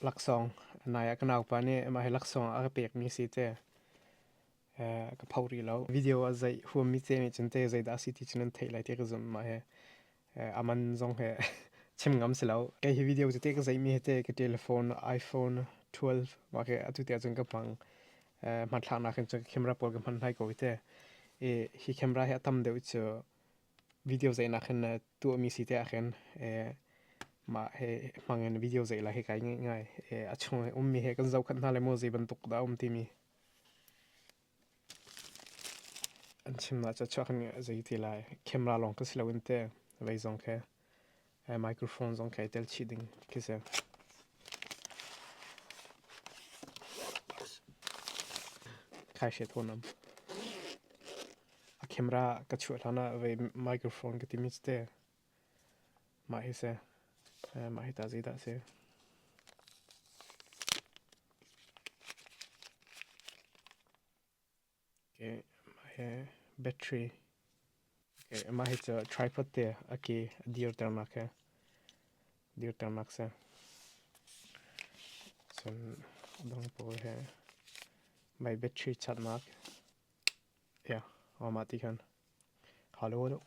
LAKSAWNG naya kanau pa ni ma he LAKSAWNG a pek mi si te ka phauri lo video a zai hu mi che mi chen te zai da si ti chen thei lai te ka zum ma he aman zong he chim ngam se lo ke hi video te ka zai mi he te ka telephone iPhone 12 ma ke atu te chung ka pang ma thla na khen chu camera pol ka man hai ko te hi camera he tam de chu video zai na khen tu mi si te a khen mà hệ mang video dạy là hệ cái ngay ngay à chung mi hệ con dâu khăn le mo gì bận tục đó timi anh chim là cho khăn dạy thì lại camera long cái slow inte vậy giống cái microphone giống cái tel chỉ đinh cái sao khai sẽ thôi nằm camera cái chuột hana về microphone cái timi te mà hệ sẽ mà hệ ta gì ta sẽ okay mà battery okay mà hệ tripod te aki dear termak ha dear termak se son dong po he my battery chat mark yeah mà tí khan hello hello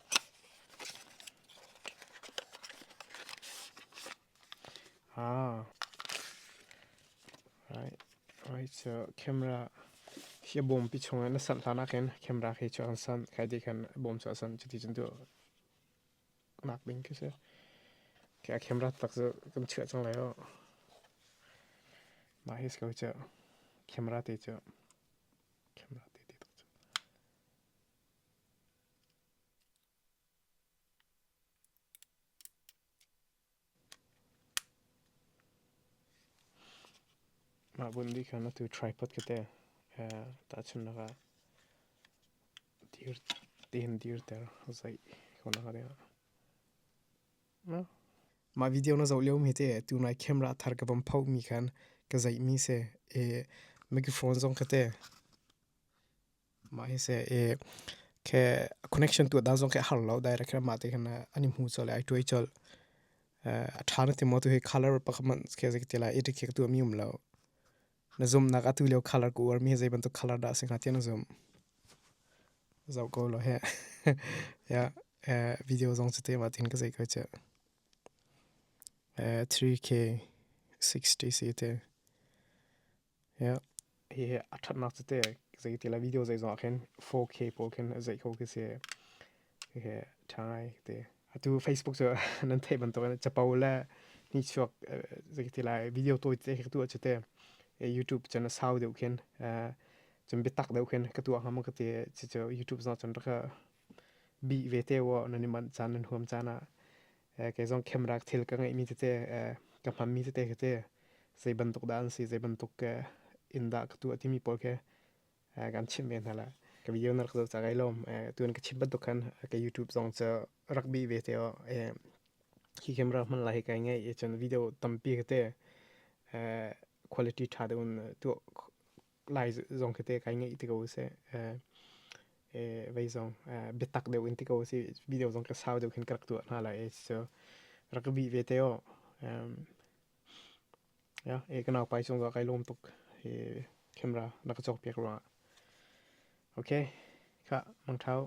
right so camera here bom pi chong na san thana khen camera khe chon san khai di khan bom cha san chi ti chen tu nak bing ke se ka camera tak zo kam chha chang lai ho ma his ko cha camera te cha camera te ti cha ma bun di khan tu tripod ke te ta chun na ga dear ter zai ko na ga no mà video nó dấu liêu mi te tu nai camera thar ka bam phau mi khan ka zai mi se microphone zong ka te mà se ke connection tu da zong ke har lo direct ma te khan ani mu chole ai toi chol athana te mo tu he color pa khaman ke zai te la e ke tu mi lo na zoom na ka tu liêu color ko war mi zai ban tu color da sing ha te na zoom zau ko lo he ya video zong te ma tin ka zai ka cha 3K 60 CT yeah he athat nak te zai te la video zai zo khen 4K po khen zai ko ke se he thai te atu Facebook so nan the ban to cha paula ni chok zai te la video to te tu cha te YouTube channel sao de khen chum bi tak de khen ka tu ha ma ka te cha YouTube zo chan ka bi ve te wo nan man chan nan hom chana cái dòng camera thil ka ngai mi te ka pham mi te te sei ban tok dan si sei ban tok inda ka tu ati mi por ke gan chim ben hala ka video nar ka cha gai lom tuan ka chim ban tok kan ka YouTube zong cha rugby ve te ki camera man lai ka ngai e chan video tam pi ke te quality tha de un tu lai zong ke te ka ngai ti ko se vei zong betak de win ti ko si video zong ka sao de khin krak tu na la so rugby ve te ya e kana pai chong ga kai lom tok e camera na ka chok pek ra okay kha mang thau